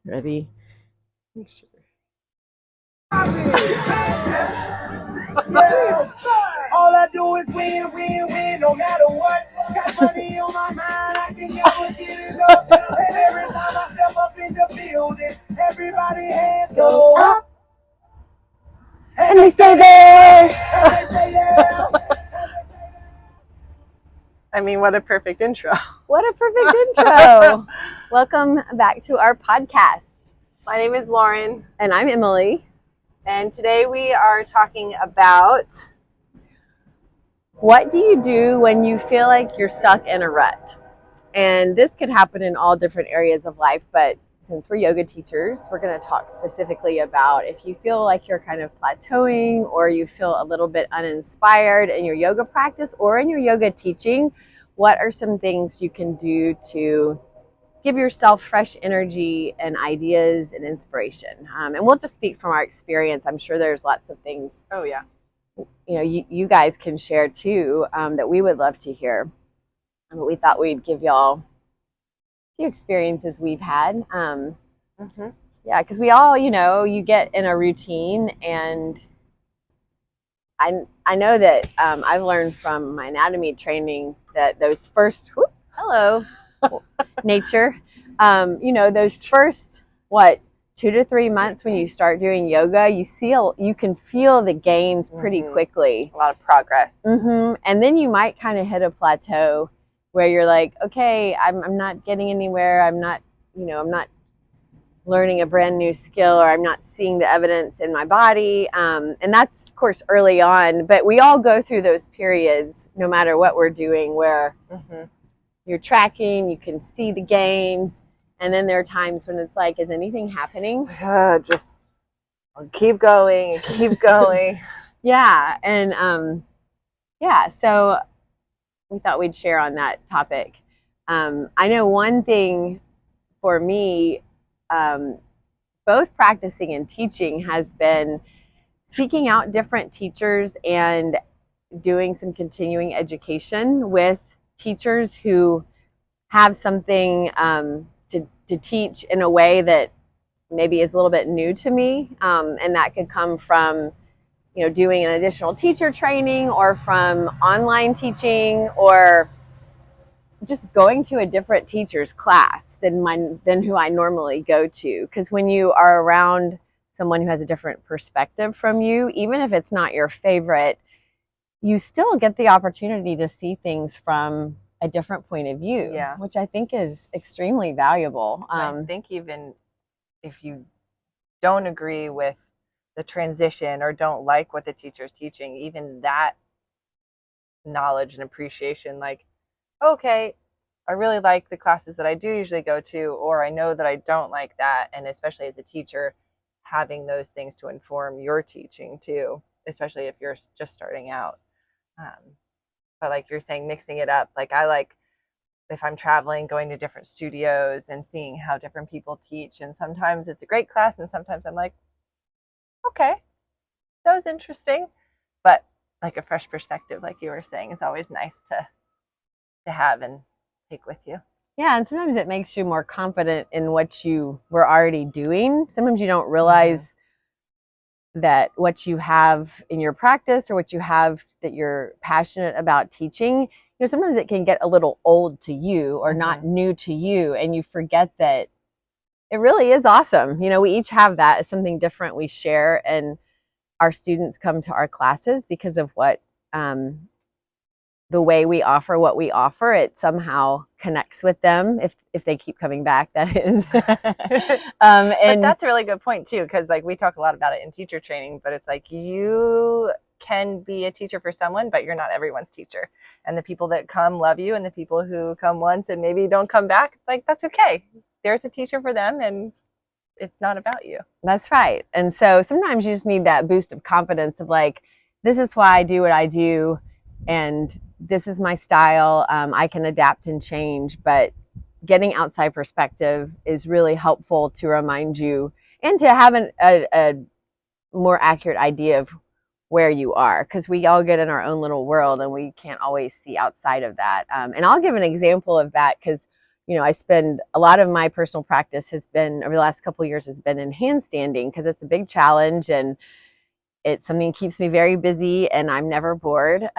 Ready? Sure. All I do is win, win, win, no matter what. Got money on my mind, I can never get it up. And every time I step up in the building, everybody hands go up. And they stay there. And they say, yeah. I mean, what a perfect intro. What a perfect intro. Welcome back to our podcast. My name is Lauren, And I'm Emily. and today we are talking about What do you do when you feel like you're stuck in a rut? And this could happen in all different areas of life, but since we're yoga teachers, we're going to talk specifically about if you feel like you're kind of plateauing or you feel a little bit uninspired in your yoga practice or in your yoga teaching, what are some things you can do to give yourself fresh energy and ideas and inspiration? And we'll just speak from our experience. I'm sure there's lots of things oh yeah, you guys can share too, that we would love to hear. But we thought we'd give y'all a few experiences we've had. Yeah, because we all, you get in a routine, and I know that I've learned from my anatomy training that those first, hello, nature, those first, 2 to 3 months when you start doing yoga, you can feel the gains pretty quickly. a lot of progress. And then you might kind of hit a plateau where you're like, okay, I'm not getting anywhere. I'm not learning a brand new skill, or I'm not seeing the evidence in my body. And that's, of course, early on. But we all go through those periods, no matter what we're doing, where you're tracking, you can see the gains. And then there are times when it's like, is anything happening? Just keep going and keep going. Yeah. And so we thought we'd share on that topic. I know one thing for me, both practicing and teaching, has been seeking out different teachers and doing some continuing education with teachers who have something to teach in a way that maybe is a little bit new to me, and that could come from doing an additional teacher training, or from online teaching, or just going to a different teacher's class than who I normally go to. Because when you are around someone who has a different perspective from you, even if it's not your favorite, you still get the opportunity to see things from a different point of view, which I think is extremely valuable. I think even if you don't agree with the transition or don't like what the teacher's teaching, even that knowledge and appreciation, like, okay, I really like the classes that I do usually go to, or I know that I don't like that. And especially as a teacher, having those things to inform your teaching too, especially if you're just starting out. But like you're saying, mixing it up. Like I like, if I'm traveling, going to different studios and seeing how different people teach. And sometimes it's a great class, and sometimes I'm like, okay, that was interesting. But like a fresh perspective, like you were saying, is always nice to have and take with you. Yeah, and sometimes it makes you more confident in what you were already doing. Sometimes you don't realize that what you have in your practice, or what you have that you're passionate about teaching, sometimes it can get a little old to you, or not new to you, and you forget that it really is awesome. We each have that as something different we share, and our students come to our classes because of what the way we offer what we offer. It somehow connects with them if they keep coming back, that is. But that's a really good point too, because like we talk a lot about it in teacher training, but it's like you can be a teacher for someone, but you're not everyone's teacher. And the people that come love you, and the people who come once and maybe don't come back, it's like, that's okay. There's a teacher for them, and it's not about you. That's right. And so sometimes you just need that boost of confidence of like, this is why I do what I do, and this is my style. I can adapt and change, but getting outside perspective is really helpful to remind you, and to have a more accurate idea of where you are, because we all get in our own little world and we can't always see outside of that. And I'll give an example of that, because I spend a lot of my personal practice has been over the last couple of years has been in handstanding because it's a big challenge and it's something that keeps me very busy and I'm never bored.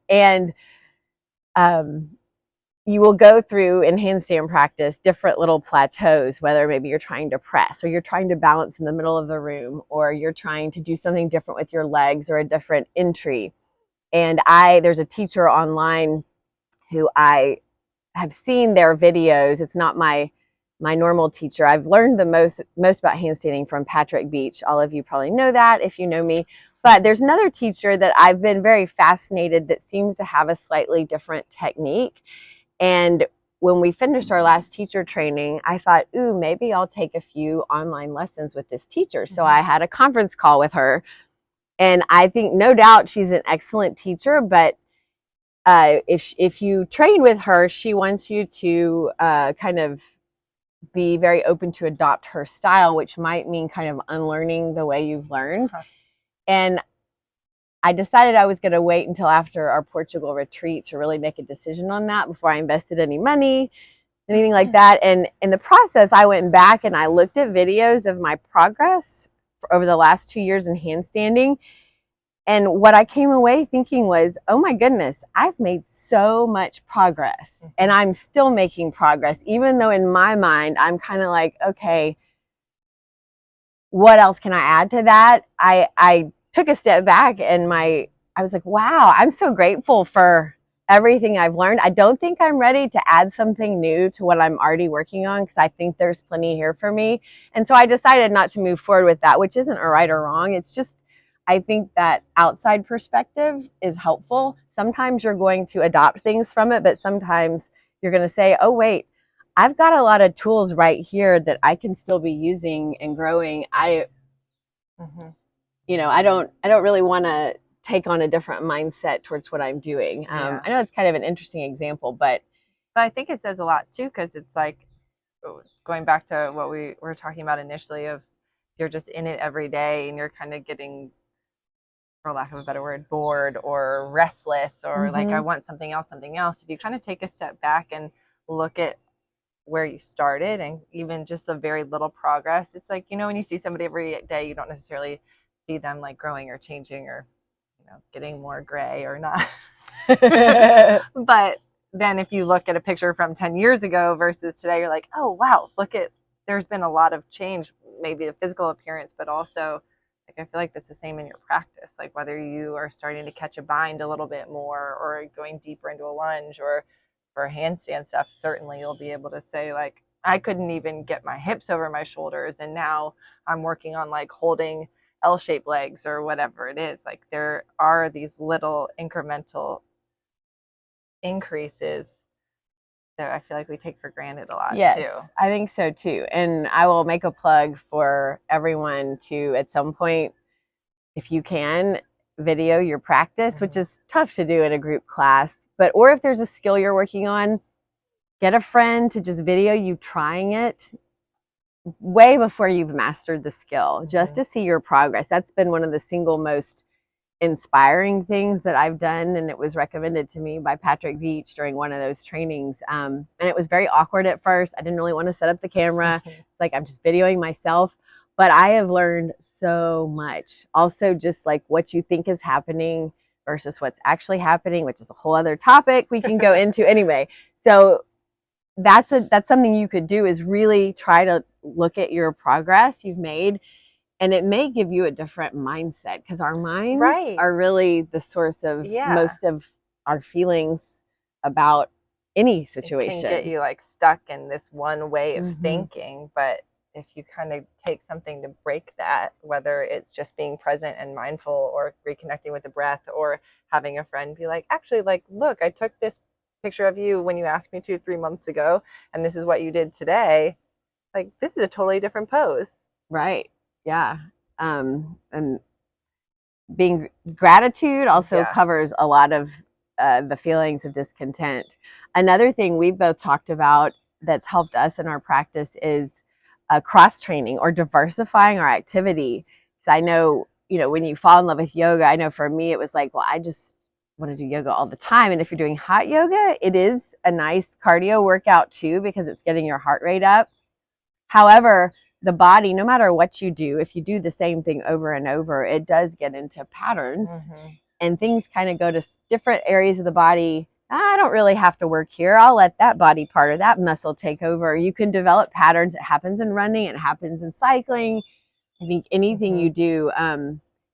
And you will go through in handstand practice different little plateaus, whether maybe you're trying to press or you're trying to balance in the middle of the room or you're trying to do something different with your legs or a different entry. And there's a teacher online who I have seen their videos. It's not my normal teacher. I've learned the most about handstanding from Patrick Beach. All of you probably know that if you know me. But there's another teacher that I've been very fascinated that seems to have a slightly different technique. And when we finished our last teacher training, I thought, ooh, maybe I'll take a few online lessons with this teacher. So I had a conference call with her. And I think no doubt she's an excellent teacher, but if you train with her, she wants you to kind of be very open to adopt her style, which might mean kind of unlearning the way you've learned. And I decided I was going to wait until after our Portugal retreat to really make a decision on that before I invested any money, anything like that. And in the process, I went back and I looked at videos of my progress over the last 2 years in handstanding. And what I came away thinking was, oh my goodness, I've made so much progress and I'm still making progress, even though in my mind, I'm kind of like, okay, what else can I add to that? I took a step back and I was like, wow, I'm so grateful for everything I've learned. I don't think I'm ready to add something new to what I'm already working on because I think there's plenty here for me. And so I decided not to move forward with that, which isn't a right or wrong. It's just, I think that outside perspective is helpful. Sometimes you're going to adopt things from it, but sometimes you're going to say, oh, wait, I've got a lot of tools right here that I can still be using and growing. I don't really want to take on a different mindset towards what I'm doing. I know it's kind of an interesting example, but I think it says a lot too, because it's like going back to what we were talking about initially of you're just in it every day and you're kind of getting, for lack of a better word, bored or restless or like I want something else. If you kind of take a step back and look at where you started and even just a very little progress, it's like, when you see somebody every day, you don't necessarily see them like growing or changing or getting more gray or not. But then if you look at a picture from 10 years ago versus today, you're like, oh wow, there's been a lot of change, maybe the physical appearance, but also I feel like that's the same in your practice, like whether you are starting to catch a bind a little bit more or going deeper into a lunge, or for handstand stuff, certainly you'll be able to say like, I couldn't even get my hips over my shoulders and now I'm working on like holding L-shaped legs or whatever it is. Like there are these little incremental increases that I feel like we take for granted a lot too. I think so too. And I will make a plug for everyone to, at some point, if you can, video your practice, which is tough to do in a group class. Or if there's a skill you're working on, get a friend to just video you trying it way before you've mastered the skill, just to see your progress. That's been one of the single most inspiring things that I've done, and it was recommended to me by Patrick Beach during one of those trainings. And it was very awkward at first. I didn't really want to set up the camera. It's like I'm just videoing myself, but I have learned so much. Also, just like what you think is happening versus what's actually happening, which is a whole other topic we can go into anyway. So that's something you could do, is really try to look at your progress you've made. And it may give you a different mindset, because our minds are really the source of most of our feelings about any situation. It can get you like stuck in this one way of thinking, but if you kind of take something to break that, whether it's just being present and mindful or reconnecting with the breath or having a friend be like, actually, like, look, I took this picture of you when you asked me to 3 months ago, and this is what you did today. Like, this is a totally different pose. Right. Yeah. And being gratitude also covers a lot of the feelings of discontent. Another thing we both talked about that's helped us in our practice is cross training or diversifying our activity. So I know, when you fall in love with yoga, I know for me it was like, well, I just want to do yoga all the time. And if you're doing hot yoga, it is a nice cardio workout too, because it's getting your heart rate up. However, the body, no matter what you do, if you do the same thing over and over, it does get into patterns, and things kind of go to different areas of the body. I don't really have to work here. I'll let that body part or that muscle take over. You can develop patterns. It happens in running. It happens in cycling. I think anything you do,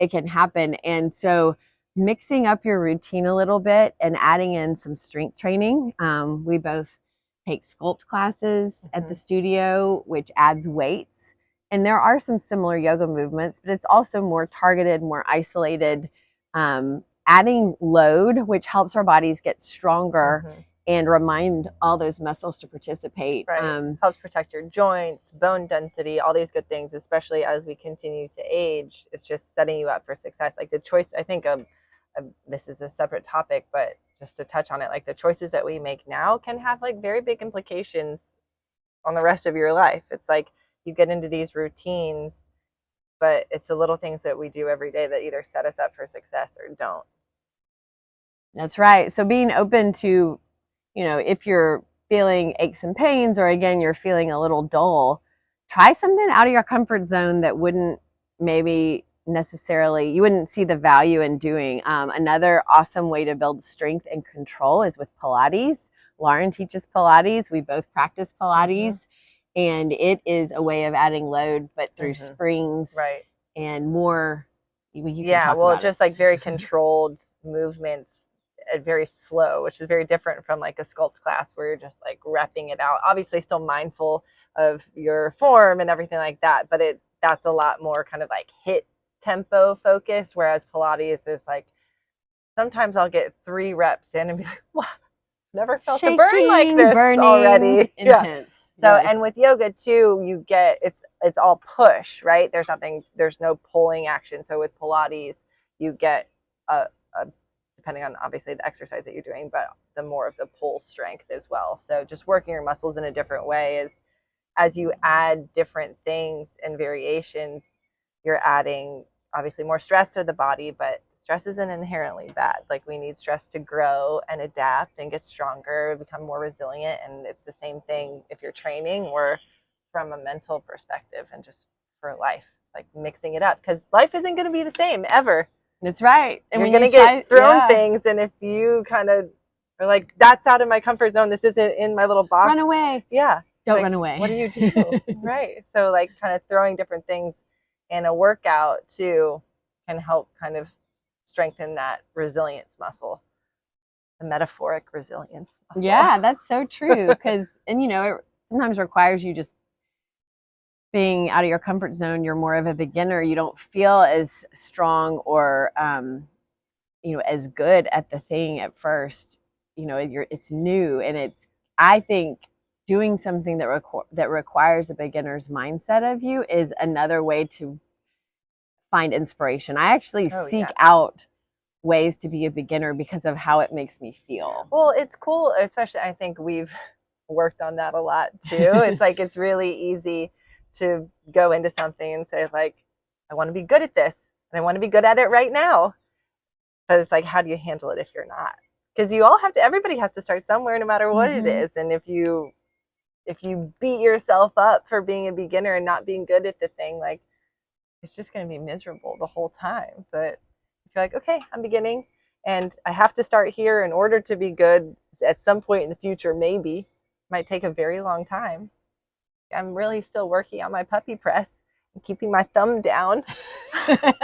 it can happen. And so mixing up your routine a little bit and adding in some strength training. We both take sculpt classes at the studio, which adds weights. And there are some similar yoga movements, but it's also more targeted, more isolated, adding load, which helps our bodies get stronger and remind all those muscles to participate. Right. Helps protect your joints, bone density, all these good things, especially as we continue to age. It's just setting you up for success. Like the choice, I think this is a separate topic, but just to touch on it, like the choices that we make now can have like very big implications on the rest of your life. It's like you get into these routines, but it's the little things that we do every day that either set us up for success or don't. That's right. So being open to, if you're feeling aches and pains, or again, you're feeling a little dull, try something out of your comfort zone that wouldn't maybe necessarily, you wouldn't see the value in doing. Another awesome way to build strength and control is with Pilates. LaurEm teaches Pilates. We both practice Pilates, and it is a way of adding load, but through springs and more. Just like very controlled movements, very slow, which is very different from like a sculpt class where you're just like repping it out. Obviously still mindful of your form and everything like that, but that's a lot more kind of like hit tempo focused, whereas Pilates is like, sometimes I'll get 3 reps in and be like, wow, never felt a burn like this already. Intense. So, and with yoga too, you get, it's all push, right? There's no pulling action. So with Pilates, you get depending on obviously the exercise that you're doing, but the more of the pull strength as well. So just working your muscles in a different way is, as you add different things and variations, you're adding obviously more stress to the body, but stress isn't inherently bad. Like we need stress to grow and adapt and get stronger, become more resilient. And it's the same thing if you're training or from a mental perspective and just for life. It's like mixing it up, because life isn't going to be the same ever. That's right. And you're going to get thrown things. And if you kind of are like, that's out of my comfort zone, this isn't in my little box. Run away. Yeah. Don't run away. What do you do? Right. So like kind of throwing different things in a workout too can help kind of strengthen that resilience muscle, the metaphoric resilience muscle. Yeah, that's so true. Because, and it sometimes requires you just being out of your comfort zone. You're more of a beginner. You don't feel as strong or, as good at the thing at first. It's new, and I think doing something that requires a beginner's mindset of you is another way to find inspiration. I actually seek out ways to be a beginner because of how it makes me feel. Well, it's cool, especially I think we've worked on that a lot too. It's like it's really easy to go into something and say like, I want to be good at this and I want to be good at it right now. But it's like, how do you handle it if you're not? Because everybody has to start somewhere, no matter what it is. And if you beat yourself up for being a beginner and not being good at the thing, like it's just going to be miserable the whole time. But if you're like, okay, I'm beginning and I have to start here in order to be good at some point in the future, maybe it might take a very long time. I'm really still working on my puppy press and keeping my thumb down. But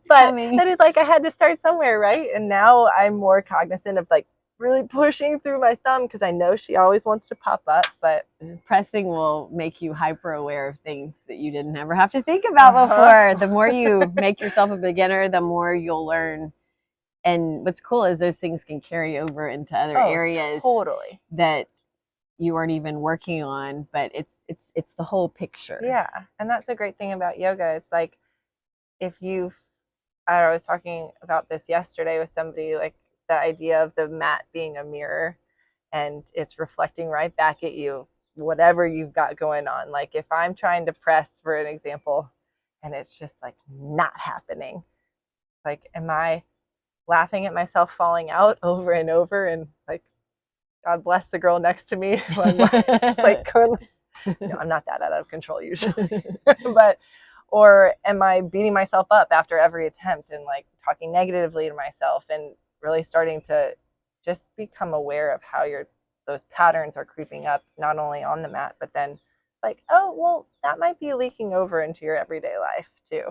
it's like I had to start somewhere, right? And now I'm more cognizant of like really pushing through my thumb because I know she always wants to pop up. But pressing will make you hyper aware of things that you didn't ever have to think about before. The more you make yourself a beginner, the more you'll learn. And what's cool is those things can carry over into other areas that you weren't even working on, but it's the whole picture. Yeah. And that's the great thing about yoga. It's like I was talking about this yesterday with somebody, like the idea of the mat being a mirror and it's reflecting right back at you whatever you've got going on. Like if I'm trying to press, for an example, and it's just like not happening, like am I laughing at myself falling out over and over, and like, God bless the girl next to me. It's like, no, I'm not that out of control usually. But, or am I beating myself up after every attempt and like talking negatively to myself, and really starting to just become aware of how those patterns are creeping up, not only on the mat, but then like, oh, well, that might be leaking over into your everyday life too.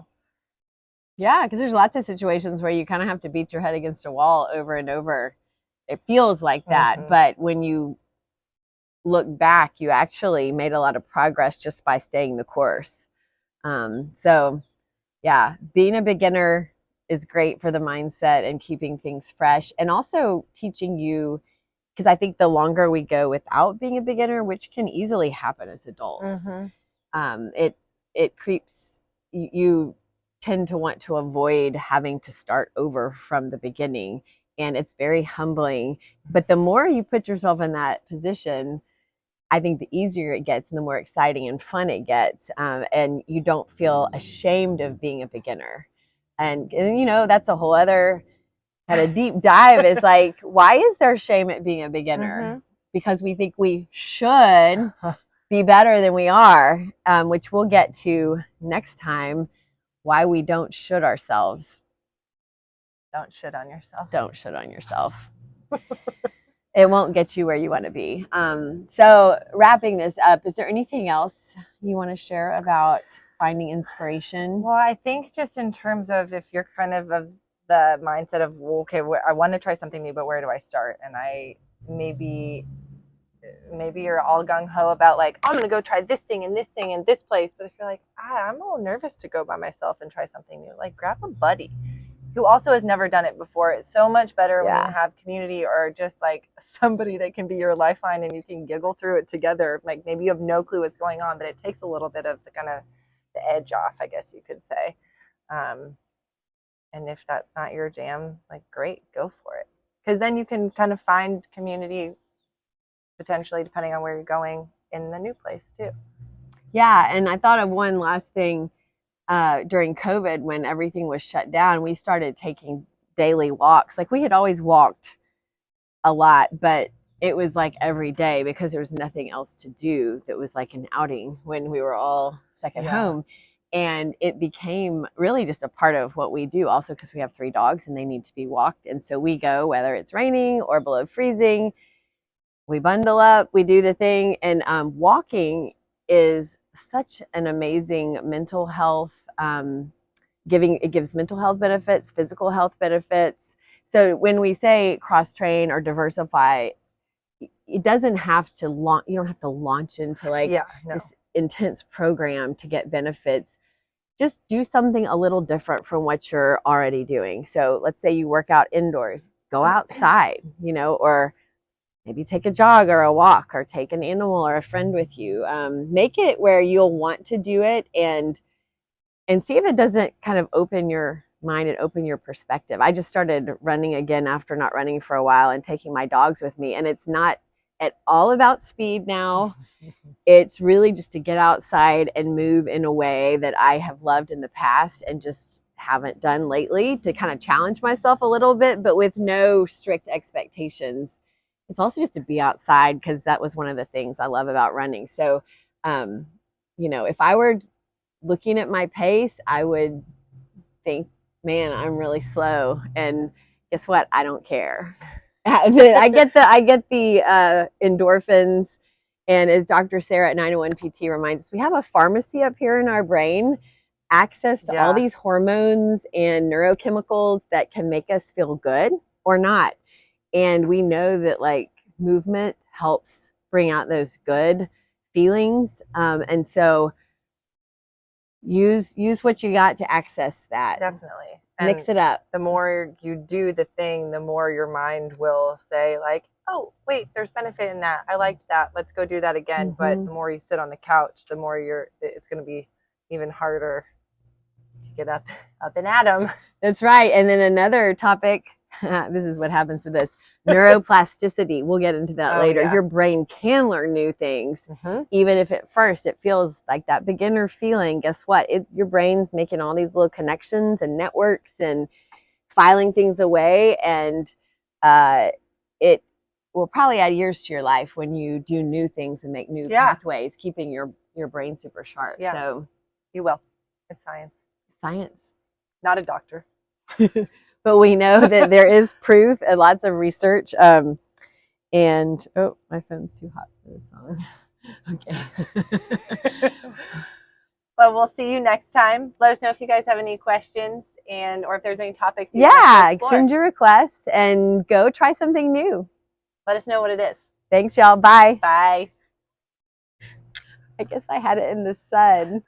Yeah, because there's lots of situations where you kind of have to beat your head against a wall over and over. It feels like that, Mm-hmm. but when you look back, you actually made a lot of progress just by staying the course. So yeah, being a beginner is great for the mindset and keeping things fresh, and also teaching you, because I think the longer we go without being a beginner, which can easily happen as adults, it creeps, you tend to want to avoid having to start over from the beginning, and it's very humbling. But the more you put yourself in that position, I think the easier it gets and the more exciting and fun it gets. And you don't feel ashamed of being a beginner. And you know, that's a whole other kind of deep dive, is like, why is there shame at being a beginner? Because we think we should be better than we are, which we'll get to next time, why we don't should ourselves. Don't shit on yourself. Don't shit on yourself. It won't get you where you want to be. So wrapping this up, is there anything else you want to share about finding inspiration? Well, I think just in terms of, if you're kind of the mindset of, well, okay, I want to try something new, but where do I start? And maybe you're all gung-ho about like, I'm going to go try this thing and this thing and this place. But if you're like, I'm a little nervous to go by myself and try something new, like grab a buddy who also has never done it before. It's so much better when you have community, or just like somebody that can be your lifeline and you can giggle through it together. Like maybe you have no clue what's going on, but it takes a little bit of the kind of the edge off, I guess you could say. And if that's not your jam, like great, go for it. Because then you can kind of find community potentially, depending on where you're going, in the new place too. Yeah, and I thought of one last thing. During COVID, when everything was shut down, we started taking daily walks. Like, we had always walked a lot, but it was like every day because there was nothing else to do that was like an outing when we were all stuck at home. And it became really just a part of what we do, also because we have 3 dogs and they need to be walked. And so we go, whether it's raining or below freezing, we bundle up, we do the thing. And walking is such an amazing mental health, it gives mental health benefits, physical health benefits. So when we say cross train or diversify, it doesn't have to you don't have to launch into like this intense program to get benefits. Just do something a little different from what you're already doing. So let's say you work out indoors, go outside, you know, or maybe take a jog or a walk, or take an animal or a friend with you. Make it where you'll want to do it, and see if it doesn't kind of open your mind and open your perspective. I just started running again after not running for a while, and taking my dogs with me. And it's not at all about speed now. It's really just to get outside and move in a way that I have loved in the past and just haven't done lately, to kind of challenge myself a little bit, but with no strict expectations. It's also just to be outside, because that was one of the things I love about running. So, you know, if I were looking at my pace, I would think, man, I'm really slow. And guess what? I don't care. I get the endorphins. And as Dr. Sarah at 901 PT reminds us, we have a pharmacy up here in our brain, access to all these hormones and neurochemicals that can make us feel good or not. And we know that like movement helps bring out those good feelings. And so use what you got to access that. Definitely. Mix it up. The more you do the thing, the more your mind will say like, oh, wait, there's benefit in that. I liked that. Let's go do that again. But the more you sit on the couch, the more it's going to be even harder to get up and at them. That's right. And then another topic, this is what happens with this, neuroplasticity. We'll get into that later. Your brain can learn new things, even if at first it feels like that beginner feeling. Guess what? Your brain's making all these little connections and networks and filing things away, and it will probably add years to your life when you do new things and make new pathways, keeping your brain super sharp. Yeah. So you will. It's science. Science. Not a doctor. But we know that there is proof and lots of research. And oh, my phone's too hot for this song. Okay. Well, we'll see you next time. Let us know if you guys have any questions or if there's any topics you want to explore. Send your requests and go try something new. Let us know what it is. Thanks, y'all. Bye. Bye. I guess I had it in the sun.